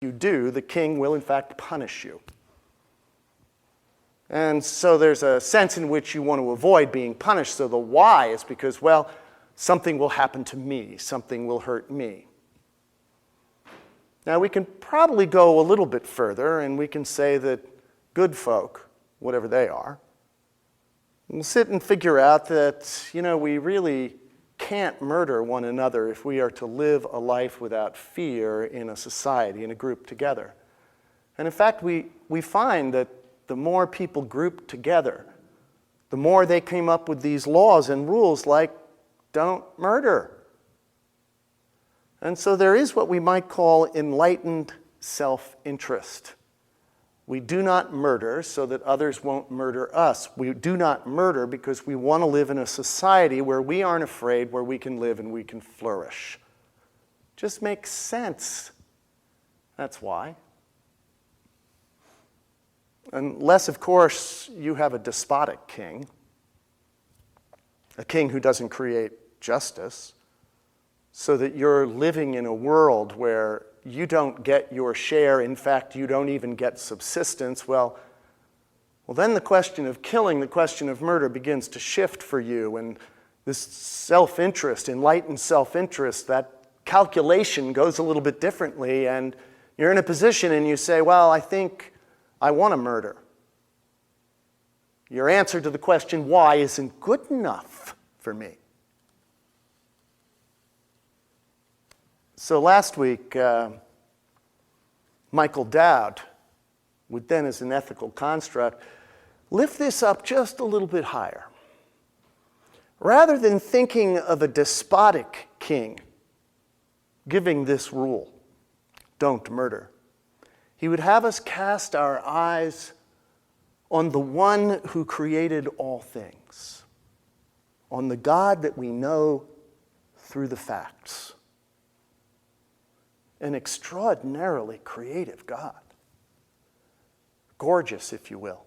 you do, the king will in fact punish you. And so there's a sense in which you want to avoid being punished. So the why is because, well, something will happen to me, something will hurt me. Now we can probably go a little bit further and we can say that good folk, whatever they are, will sit and figure out that, we really can't murder one another if we are to live a life without fear in a society, in a group together. And in fact, we find that the more people group together, the more they came up with these laws and rules like don't murder. And so there is what we might call enlightened self-interest. We do not murder so that others won't murder us. We do not murder because we want to live in a society where we aren't afraid, where we can live and we can flourish. Just makes sense. That's why. Unless, of course, you have a despotic king, a king who doesn't create justice, so that you're living in a world where you don't get your share, in fact, you don't even get subsistence, well, then the question of killing, the question of murder begins to shift for you, and this self-interest, enlightened self-interest, that calculation goes a little bit differently, and you're in a position and you say, well, I think I want to murder. Your answer to the question why isn't good enough for me. So last week, Michael Dowd would then, as an ethical construct, lift this up just a little bit higher. Rather than thinking of a despotic king giving this rule, don't murder, he would have us cast our eyes on the one who created all things, on the God that we know through the facts. An extraordinarily creative God. Gorgeous, if you will.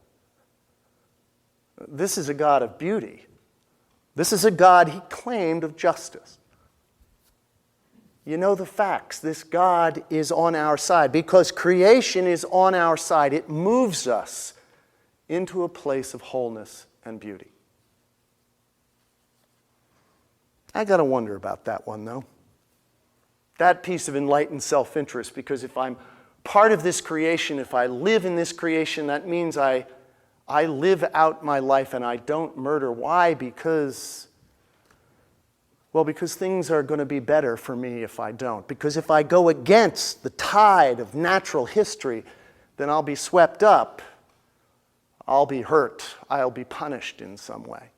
This is a God of beauty. This is a God he claimed of justice. You know the facts. This God is on our side. Because creation is on our side, it moves us into a place of wholeness and beauty. I got to wonder about that one, though. That piece of enlightened self-interest, because if I'm part of this creation, if I live in this creation, that means I live out my life and I don't murder. Why? Because things are going to be better for me if I don't. Because if I go against the tide of natural history, then I'll be swept up. I'll be hurt. I'll be punished in some way.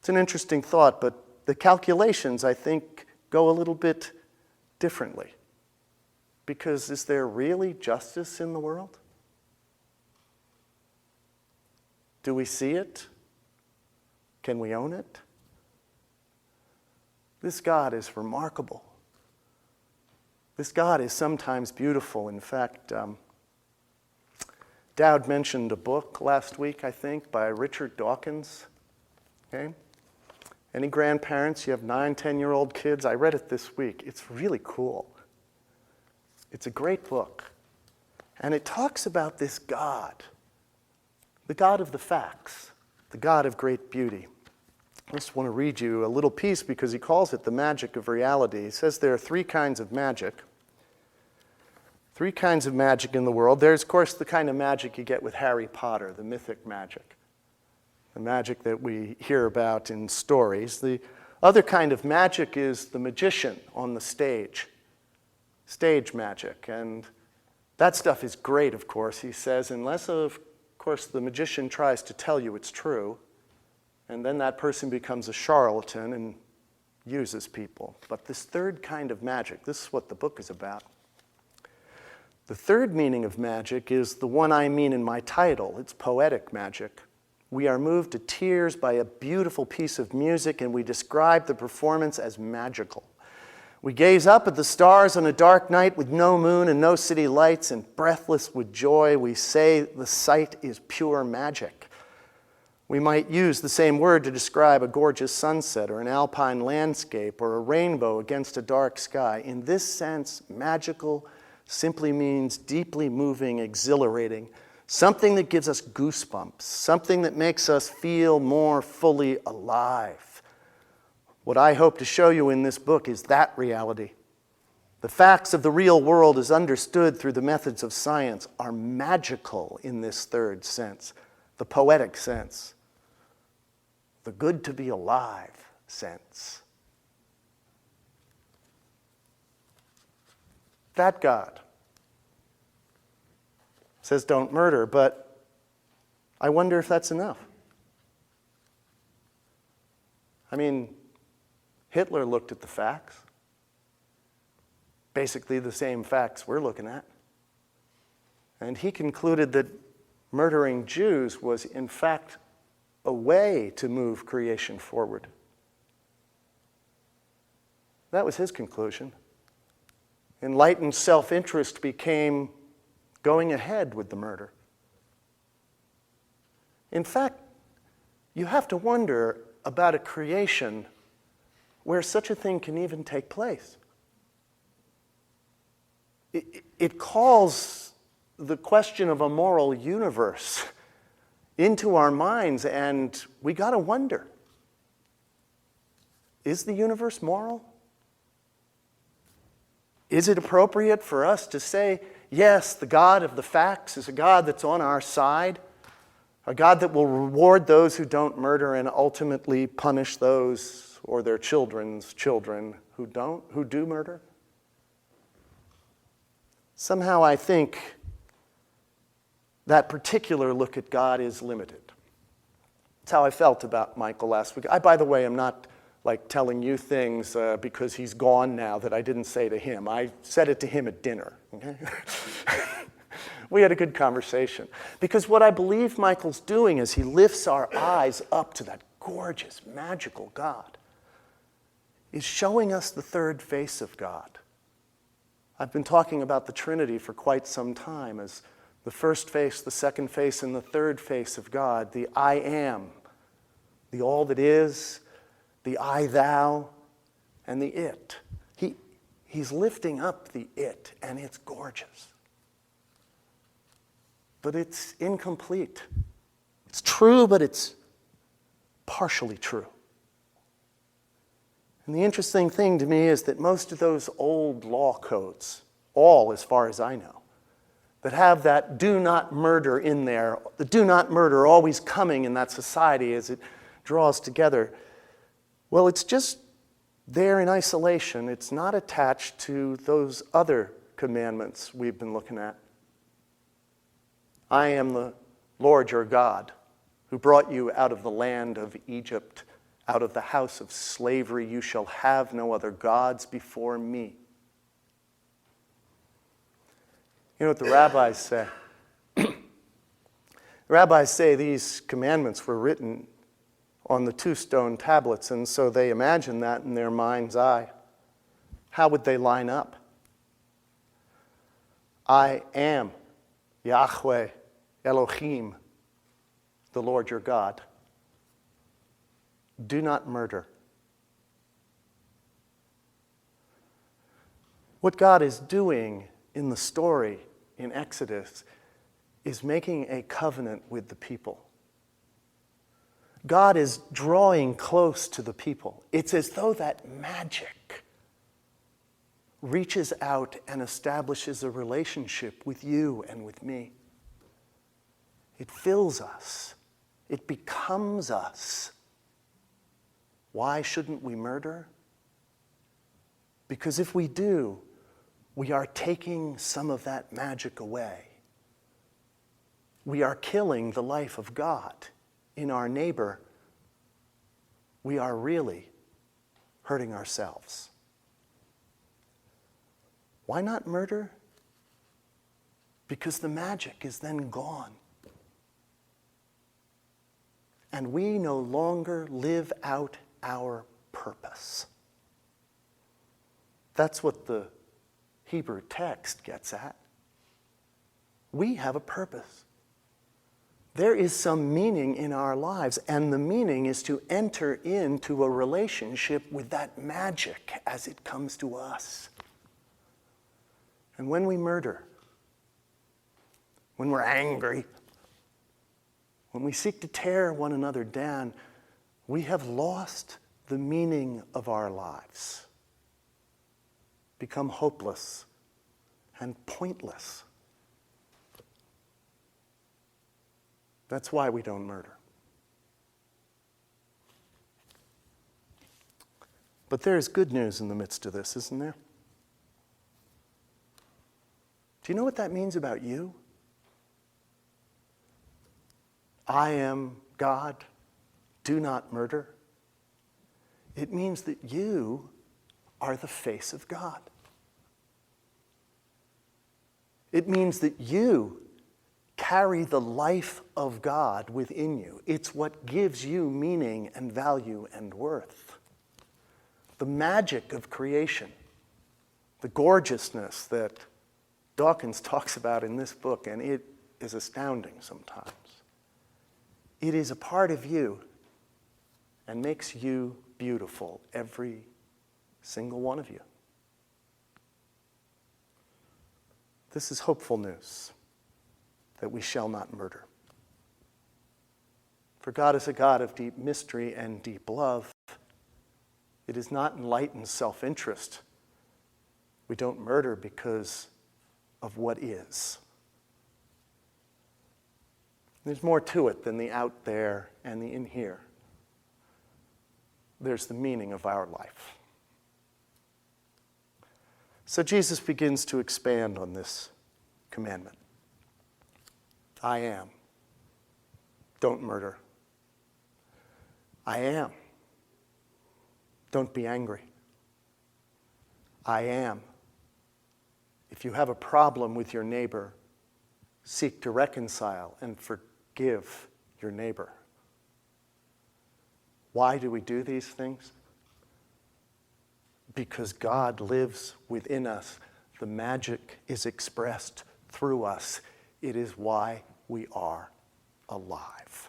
It's an interesting thought, but the calculations, I think, go a little bit differently. Because is there really justice in the world? Do we see it? Can we own it? This God is remarkable. This God is sometimes beautiful. In fact, Dowd mentioned a book last week, I think, by Richard Dawkins. Okay? Any grandparents, you have 9, 10-year-old kids, I read it this week. It's really cool. It's a great book. And it talks about this God, the God of the facts, the God of great beauty. I just want to read you a little piece because he calls it the magic of reality. He says there are 3 kinds of magic. 3 kinds of magic in the world. There's, of course, the kind of magic you get with Harry Potter, the mythic magic. The magic that we hear about in stories. The other kind of magic is the magician on the stage magic. And that stuff is great, of course, he says, unless, of course, the magician tries to tell you it's true, and then that person becomes a charlatan and uses people. But this third kind of magic, this is what the book is about. The third meaning of magic is the one I mean in my title. It's poetic magic. We are moved to tears by a beautiful piece of music, and we describe the performance as magical. We gaze up at the stars on a dark night with no moon and no city lights, and breathless with joy, we say the sight is pure magic. We might use the same word to describe a gorgeous sunset or an alpine landscape or a rainbow against a dark sky. In this sense, magical simply means deeply moving, exhilarating, something that gives us goosebumps, something that makes us feel more fully alive. What I hope to show you in this book is that reality. The facts of the real world, as understood through the methods of science, are magical in this third sense, the poetic sense, the good to be alive sense. That God says don't murder, but I wonder if that's enough. I mean, Hitler looked at the facts, basically the same facts we're looking at, and he concluded that murdering Jews was in fact a way to move creation forward. That was his conclusion. Enlightened self-interest became going ahead with the murder. In fact, you have to wonder about a creation where such a thing can even take place. It calls the question of a moral universe into our minds, and we got to wonder, is the universe moral? Is it appropriate for us to say, yes, the God of the facts is a God that's on our side, a God that will reward those who don't murder and ultimately punish those or their children's children who do murder? Somehow I think that particular look at God is limited. That's how I felt about Michael last week. By the way, am not telling you things because he's gone now that I didn't say to him. I said it to him at dinner. Okay? We had a good conversation. Because what I believe Michael's doing is he lifts our eyes up to that gorgeous, magical God. He's showing us the third face of God. I've been talking about the Trinity for quite some time as the first face, the second face, and the third face of God, the I am, the all that is, the I, thou, and the it. He's lifting up the it, and it's gorgeous. But it's incomplete. It's true, but it's partially true. And the interesting thing to me is that most of those old law codes, all as far as I know, that have that do not murder in there, the do not murder always coming in that society as it draws together, well, it's just there in isolation. It's not attached to those other commandments we've been looking at. I am the Lord your God, who brought you out of the land of Egypt, out of the house of slavery. You shall have no other gods before me. You know what the rabbis say? The rabbis say these commandments were written on the 2 stone tablets, and so they imagine that in their mind's eye. How would they line up? I am Yahweh Elohim, the Lord your God. Do not murder. What God is doing in the story in Exodus is making a covenant with the people. God is drawing close to the people. It's as though that magic reaches out and establishes a relationship with you and with me. It fills us. It becomes us. Why shouldn't we murder? Because if we do, we are taking some of that magic away. We are killing the life of God in our neighbor. We are really hurting ourselves. Why not murder? Because the magic is then gone. And we no longer live out our purpose. That's what the Hebrew text gets at. We have a purpose. there is some meaning in our lives, and the meaning is to enter into a relationship with that magic as it comes to us. And when we murder, when we're angry, when we seek to tear one another down, we have lost the meaning of our lives, become hopeless and pointless. That's why we don't murder. But there's good news in the midst of this, isn't there? Do you know what that means about you? I am God, do not murder. It means that you are the face of God. It means that you carry the life of God within you. It's what gives you meaning and value and worth. The magic of creation, the gorgeousness that Dawkins talks about in this book, and it is astounding sometimes. It is a part of you and makes you beautiful, every single one of you. This is hopeful news, that we shall not murder. For God is a God of deep mystery and deep love. It is not enlightened self-interest. We don't murder because of what is. There's more to it than the out there and the in here. There's the meaning of our life. So Jesus begins to expand on this commandment. I am. Don't murder. I am. Don't be angry. I am. If you have a problem with your neighbor, seek to reconcile and forgive your neighbor. Why do we do these things? Because God lives within us. The magic is expressed through us. It is why we are alive.